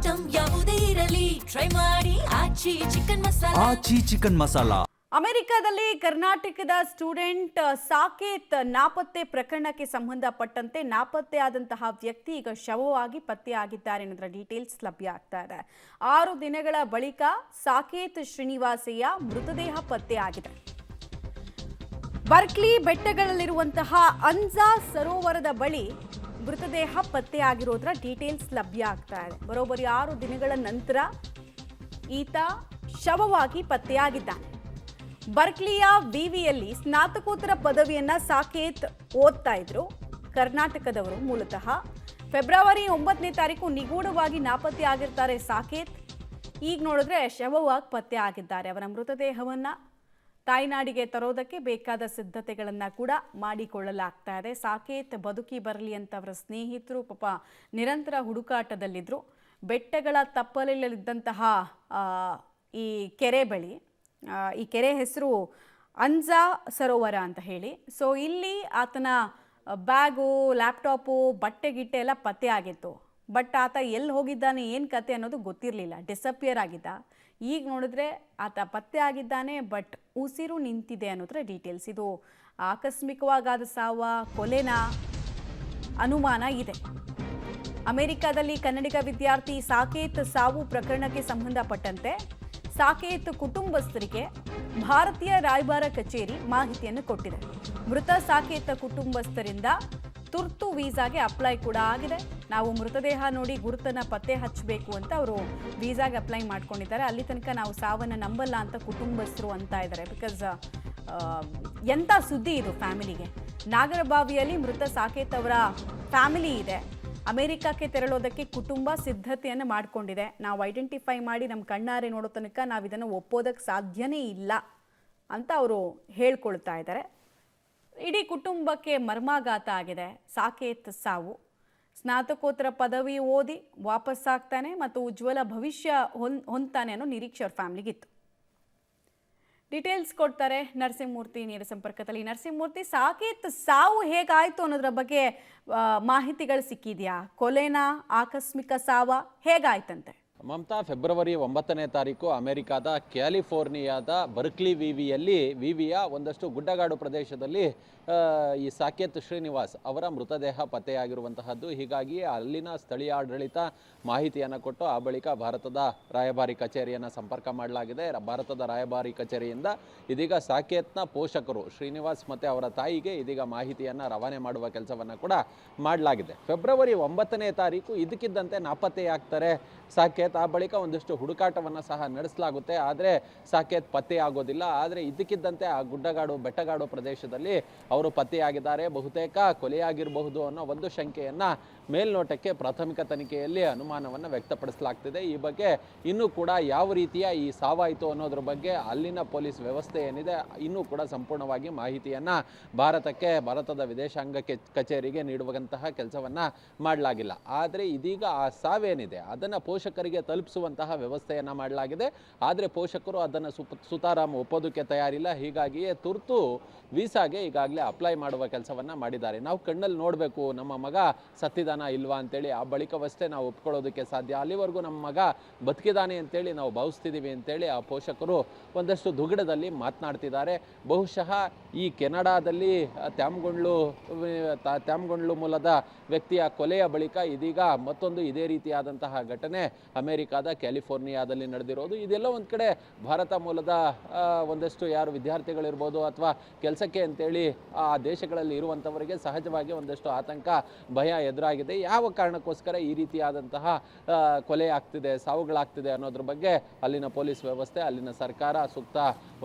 Item ಯಾವುದೇ ಇರಲಿ try ಮಾಡಿ ಆಚಿ ಚಿಕನ್ ಮಸಾಲಾ. ಆಚಿ ಚಿಕನ್ ಮಸಾಲಾ. ಅಮೆರಿಕದಲ್ಲಿ ಕರ್ನಾಟಕದ ಸ್ಟೂಡೆಂಟ್ ಸಾಕೇತ್ ನಾಪತ್ತೆ ಪ್ರಕರಣಕ್ಕೆ ಸಂಬಂಧಪಟ್ಟಂತೆ ನಾಪತ್ತೆಯಾದಂತಹ ವ್ಯಕ್ತಿ ಈಗ ಶವವಾಗಿ ಪತ್ತೆಯಾಗಿದ್ದಾರೆ ಅನ್ನೋದರ ಡೀಟೇಲ್ಸ್ ಲಭ್ಯ ಆಗ್ತಾ ಇದೆ. 6 ದಿನಗಳ ಬಳಿಕ ಸಾಕೇತ್ ಶ್ರೀನಿವಾಸಯ್ಯ ಮೃತದೇಹ ಪತ್ತೆಯಾಗಿದೆ. ಬರ್ಕ್ಲಿ ಬೆಟ್ಟಗಳಲ್ಲಿರುವಂತಹ ಅನ್ಜಾ ಸರೋವರದ ಬಳಿ ಮೃತದೇಹ ಪತ್ತೆಯಾಗಿರೋದ್ರ ಡೀಟೇಲ್ಸ್ ಲಭ್ಯ ಆಗ್ತಾ ಇದೆ. ಬರೋಬ್ಬರಿ 6 ದಿನಗಳ ನಂತರ ಈತ ಶವವಾಗಿ ಪತ್ತೆಯಾಗಿದ್ದಾನೆ. ಬರ್ಕ್ಲಿಯ ವಿವಿಯಲ್ಲಿ ಸ್ನಾತಕೋತ್ತರ ಪದವಿಯನ್ನ ಸಾಕೇತ್ ಓದ್ತಾ ಇದ್ರು. ಕರ್ನಾಟಕದವರು ಮೂಲತಃ. ಫೆಬ್ರವರಿ 9ನೇ ತಾರೀಕು ನಿಗೂಢವಾಗಿ ನಾಪತ್ತೆ ಆಗಿರ್ತಾರೆ ಸಾಕೇತ್. ಈಗ ನೋಡಿದ್ರೆ ಶವವಾಗಿ ಪತ್ತೆ ಆಗಿದ್ದಾರೆ. ಅವರ ಮೃತದೇಹವನ್ನ ತಾಯ್ನಾಡಿಗೆ ತರೋದಕ್ಕೆ ಬೇಕಾದ ಸಿದ್ಧತೆಗಳನ್ನು ಕೂಡ ಮಾಡಿಕೊಳ್ಳಲಾಗ್ತಾ ಇದೆ. ಸಾಕೇತ್ ಬದುಕಿ ಬರಲಿ ಅಂತ ಅವರ ಸ್ನೇಹಿತರು ಪಾಪ ನಿರಂತರ ಹುಡುಕಾಟದಲ್ಲಿದ್ದರು. ಬೆಟ್ಟಗಳ ತಪ್ಪಲಲ್ಲಿದ್ದಂತಹ ಈ ಕೆರೆ ಬಳಿ, ಈ ಕೆರೆ ಹೆಸರು ಅನ್ಜಾ ಸರೋವರ ಅಂತ ಹೇಳಿ. ಸೊ ಇಲ್ಲಿ ಆತನ ಬ್ಯಾಗು, ಲ್ಯಾಪ್ಟಾಪು, ಬಟ್ಟೆ ಗಿಟ್ಟೆ ಎಲ್ಲ ಪತ್ತೆ ಆಗಿತ್ತು. ಬಟ್ ಆತ ಎಲ್ಲಿ ಹೋಗಿದ್ದಾನೆ, ಏನು ಕತೆ ಅನ್ನೋದು ಗೊತ್ತಿರಲಿಲ್ಲ. ಡಿಸಪಿಯರ್ ಆಗಿದ್ದ. ಈಗ ನೋಡಿದ್ರೆ ಆತ ಪತ್ತೆ ಆಗಿದ್ದಾನೆ, ಬಟ್ ಉಸಿರು ನಿಂತಿದೆ ಅನ್ನೋದ್ರ ಡೀಟೇಲ್ಸ್. ಇದು ಆಕಸ್ಮಿಕವಾದ ಸಾವ, ಕೊಲೆನಾ ಅನುಮಾನ ಇದೆ. ಅಮೆರಿಕದಲ್ಲಿ ಕನ್ನಡಿಗ ವಿದ್ಯಾರ್ಥಿ ಸಾಕೇತ್ ಸಾವು ಪ್ರಕರಣಕ್ಕೆ ಸಂಬಂಧಪಟ್ಟಂತೆ ಸಾಕೇತ್ ಕುಟುಂಬಸ್ಥರಿಗೆ ಭಾರತೀಯ ರಾಯಭಾರ ಕಚೇರಿ ಮಾಹಿತಿಯನ್ನು ಕೊಟ್ಟಿದೆ. ಮೃತ ಸಾಕೇತ್ ಕುಟುಂಬಸ್ಥರಿಂದ ತುರ್ತು ವೀಸಾಗೆ ಅಪ್ಲೈ ಕೂಡ ಆಗಿದೆ. ನಾವು ಮೃತದೇಹ ನೋಡಿ ಗುರುತನ್ನ ಪತ್ತೆ ಹಚ್ಚಬೇಕು ಅಂತ ಅವರು ವೀಸಾಗೆ ಅಪ್ಲೈ ಮಾಡ್ಕೊಂಡಿದ್ದಾರೆ. ಅಲ್ಲಿ ತನಕ ನಾವು ಸಾವನ್ನ ನಂಬಲ್ಲ ಅಂತ ಕುಟುಂಬಸ್ಥರು ಅಂತ ಇದ್ದಾರೆ. ಬಿಕಾಸ್ ಎಂಥ ಸುದ್ದಿ ಇದು ಫ್ಯಾಮಿಲಿಗೆ. ನಾಗರಬಾವಿಯಲ್ಲಿ ಮೃತ ಸಾಕೇತ್ ಅವರ ಫ್ಯಾಮಿಲಿ ಇದೆ. ಅಮೆರಿಕಕ್ಕೆ ತೆರಳೋದಕ್ಕೆ ಕುಟುಂಬ ಸಿದ್ಧತೆಯನ್ನು ಮಾಡಿಕೊಂಡಿದೆ. ನಾವು ಐಡೆಂಟಿಫೈ ಮಾಡಿ ನಮ್ಮ ಕಣ್ಣಾರೆ ನೋಡೋ ತನಕ ನಾವು ಇದನ್ನು ಒಪ್ಪೋದಕ್ಕೆ ಸಾಧ್ಯನೇ ಇಲ್ಲ ಅಂತ ಅವರು ಹೇಳ್ಕೊಳ್ತಾ ಇದ್ದಾರೆ. ಇಡೀ ಕುಟುಂಬಕ್ಕೆ ಮರ್ಮಾಘಾತ ಆಗಿದೆ. ಸಾಕೇತ್ ಸಾವು. ಸ್ನಾತಕೋತ್ತರ ಪದವಿ ಓದಿ ವಾಪಸ್ಸಾಗ್ತಾನೆ ಮತ್ತು ಉಜ್ವಲ ಭವಿಷ್ಯ ಹೊಂದ್ತಾನೆ ಅನ್ನೋ ನಿರೀಕ್ಷೆ ಅವ್ರ ಫ್ಯಾಮಿಲಿಗಿತ್ತು. ಡೀಟೇಲ್ಸ್ ಕೊಡ್ತಾರೆ ನರಸಿಂಹಮೂರ್ತಿ ನೇರ ಸಂಪರ್ಕದಲ್ಲಿ. ನರಸಿಂಹಮೂರ್ತಿ, ಸಾಕೇತ್ ಸಾವು ಹೇಗಾಯಿತು ಅನ್ನೋದ್ರ ಬಗ್ಗೆ ಮಾಹಿತಿಗಳು ಸಿಕ್ಕಿದೆಯಾ? ಕೊಲೆನಾ, ಆಕಸ್ಮಿಕ ಸಾವ, ಹೇಗಾಯ್ತಂತೆ? ಮಮತಾ, ಫೆಬ್ರವರಿ 9ನೇ ತಾರೀಕು ಅಮೆರಿಕಾದ ಕ್ಯಾಲಿಫೋರ್ನಿಯಾದ ಬರ್ಕ್ಲಿ ವಿವಿಯ ಒಂದಷ್ಟು ಗುಡ್ಡಗಾಡು ಪ್ರದೇಶದಲ್ಲಿ ಈ ಸಾಕೇತ್ ಶ್ರೀನಿವಾಸ್ ಅವರ ಮೃತದೇಹ ಪತ್ತೆಯಾಗಿರುವಂತಹದ್ದು. ಹೀಗಾಗಿ ಅಲ್ಲಿನ ಸ್ಥಳೀಯ ಆಡಳಿತ ಮಾಹಿತಿಯನ್ನು ಕೊಟ್ಟು ಆ ಬಳಿಕ ಭಾರತದ ರಾಯಭಾರಿ ಕಚೇರಿಯನ್ನು ಸಂಪರ್ಕ ಮಾಡಲಾಗಿದೆ. ಭಾರತದ ರಾಯಭಾರಿ ಕಚೇರಿಯಿಂದ ಇದೀಗ ಸಾಕೇತ್ನ ಪೋಷಕರು ಶ್ರೀನಿವಾಸ್ ಮತ್ತು ಅವರ ತಾಯಿಗೆ ಇದೀಗ ಮಾಹಿತಿಯನ್ನು ರವಾನೆ ಮಾಡುವ ಕೆಲಸವನ್ನು ಕೂಡ ಮಾಡಲಾಗಿದೆ. ಫೆಬ್ರವರಿ 9ನೇ ತಾರೀಕು ಇದಕ್ಕಿದ್ದಂತೆ ನಾಪತ್ತೆಯಾಗ್ತಾರೆ ಸಾಕೇತ್. ಆ ಬಳಿಕ ಒಂದಷ್ಟು ಹುಡುಕಾಟವನ್ನು ಸಹ ನಡೆಸಲಾಗುತ್ತೆ. ಆದರೆ ಸಾಕೇತ್ ಪತ್ತೆಯಾಗೋದಿಲ್ಲ. ಆದರೆ ಇದಕ್ಕಿದ್ದಂತೆ ಆ ಗುಡ್ಡಗಾಡು ಬೆಟ್ಟಗಾಡು ಪ್ರದೇಶದಲ್ಲಿ ಅವರು ಪತ್ತೆಯಾಗಿದ್ದಾರೆ. ಬಹುತೇಕ ಕೊಲೆಯಾಗಿರಬಹುದು ಅನ್ನೋ ಒಂದು ಶಂಕೆಯನ್ನು ಮೇಲ್ನೋಟಕ್ಕೆ ಪ್ರಾಥಮಿಕ ತನಿಖೆಯಲ್ಲಿ ಅನುಮಾನವನ್ನು ವ್ಯಕ್ತಪಡಿಸಲಾಗ್ತಿದೆ. ಈ ಬಗ್ಗೆ ಇನ್ನೂ ಕೂಡ ಯಾವ ರೀತಿಯ ಈ ಸಾವಾಯಿತು ಅನ್ನೋದ್ರ ಬಗ್ಗೆ ಅಲ್ಲಿನ ಪೊಲೀಸ್ ವ್ಯವಸ್ಥೆ ಏನಿದೆ ಇನ್ನೂ ಕೂಡ ಸಂಪೂರ್ಣವಾಗಿ ಮಾಹಿತಿಯನ್ನು ಭಾರತದ ವಿದೇಶಾಂಗ ಕಚೇರಿಗೆ ನೀಡುವಂತಹ ಕೆಲಸವನ್ನು ಮಾಡಲಾಗಿಲ್ಲ. ಆದರೆ ಇದೀಗ ಆ ಸಾವೇನಿದೆ ಅದನ್ನು ಪೋಷಕರಿಗೆ ತಲುಪಿಸುವಂತಹ ವ್ಯವಸ್ಥೆಯನ್ನು ಮಾಡಲಾಗಿದೆ. ಆದರೆ ಪೋಷಕರು ಅದನ್ನು ಸುತಾರಾಮ್ ಒಪ್ಪೋದಕ್ಕೆ ತಯಾರಿಲ್ಲ. ಹೀಗಾಗಿಯೇ ತುರ್ತು ವೀಸಾಗೆ ಈಗಾಗಲೇ ಅಪ್ಲೈ ಮಾಡುವ ಕೆಲಸವನ್ನು ಮಾಡಿದ್ದಾರೆ. ನಾವು ಕಣ್ಣಲ್ಲಿ ನೋಡಬೇಕು ನಮ್ಮ ಮಗ ಸತ್ತಿದಾನ ಇಲ್ವಾ ಅಂತೇಳಿ. ಆ ಬಳಿಕವಷ್ಟೇ ನಾವು ಒಪ್ಕೊಳ್ಳೋದಕ್ಕೆ ಸಾಧ್ಯ. ಅಲ್ಲಿವರೆಗೂ ನಮ್ಮ ಮಗ ಬದುಕಿದಾನೆ ಅಂತೇಳಿ ನಾವು ಭಾವಿಸ್ತಿದ್ದೀವಿ ಅಂತೇಳಿ ಆ ಪೋಷಕರು ಒಂದಷ್ಟು ದುಗುಡದಲ್ಲಿ ಮಾತನಾಡ್ತಿದ್ದಾರೆ. ಬಹುಶಃ ಈ ಕೆನಡಾದಲ್ಲಿ ತ್ಯಾಮ್ಗೊಂಡ್ಲು ಮೂಲದ ವ್ಯಕ್ತಿಯ ಕೊಲೆಯ ಬಳಿಕ ಇದೀಗ ಮತ್ತೊಂದು ಇದೇ ರೀತಿಯಾದಂತಹ ಘಟನೆ ಅಮೆರಿಕಾದ ಕ್ಯಾಲಿಫೋರ್ನಿಯಾದಲ್ಲಿ ನಡೆದಿರೋದು. ಇದೆಲ್ಲ ಒಂದು ಕಡೆ ಭಾರತ ಮೂಲದ ಒಂದಷ್ಟು ಯಾರು ವಿದ್ಯಾರ್ಥಿಗಳಿರ್ಬೋದು ಅಥವಾ ಕೆಲಸಕ್ಕೆ ಅಂತೇಳಿ ಆ ದೇಶಗಳಲ್ಲಿ ಇರುವಂಥವರಿಗೆ ಸಹಜವಾಗಿ ಒಂದಷ್ಟು ಆತಂಕ, ಭಯ ಎದುರಾಗಿದೆ. ಯಾವ ಕಾರಣಕ್ಕೋಸ್ಕರ ಈ ರೀತಿಯಾದಂತಹ ಕೊಲೆ ಆಗ್ತಿದೆ, ಸಾವುಗಳಾಗ್ತಿದೆ ಅನ್ನೋದ್ರ ಬಗ್ಗೆ ಅಲ್ಲಿನ ಪೊಲೀಸ್ ವ್ಯವಸ್ಥೆ, ಅಲ್ಲಿನ ಸರ್ಕಾರ ಸೂಕ್ತ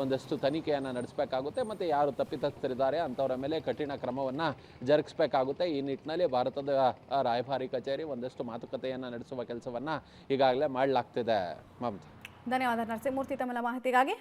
ಒಂದಷ್ಟು ತನಿಖೆಯನ್ನು ನಡೆಸಬೇಕಾಗುತ್ತೆ. ಮತ್ತು ಯಾರು ತಪ್ಪಿತಸ್ಥರಿದ್ದಾರೆ ಅಂಥವರ ಮೇಲೆ ಕಠಿಣ ಕ್ರಮವನ್ನು ಜರುಗಿಸಬೇಕಾಗುತ್ತೆ. ಈ ನಿಟ್ಟಿನಲ್ಲಿ ಭಾರತದ ರಾಯಭಾರಿ ಕಚೇರಿ ಒಂದಷ್ಟು ಮಾತುಕತೆಯನ್ನು ನಡೆಸುವ ಕೆಲಸವನ್ನು ಈಗಾಗಲೇ ಮಾಡಲಾಗ್ತಿದೆ. ಮಮತಾ, ಧನ್ಯವಾದ ನರಸಿಂಹಮೂರ್ತಿ ತಮ್ಮೆಲ್ಲ ಮಾಹಿತಿಗಾಗಿ.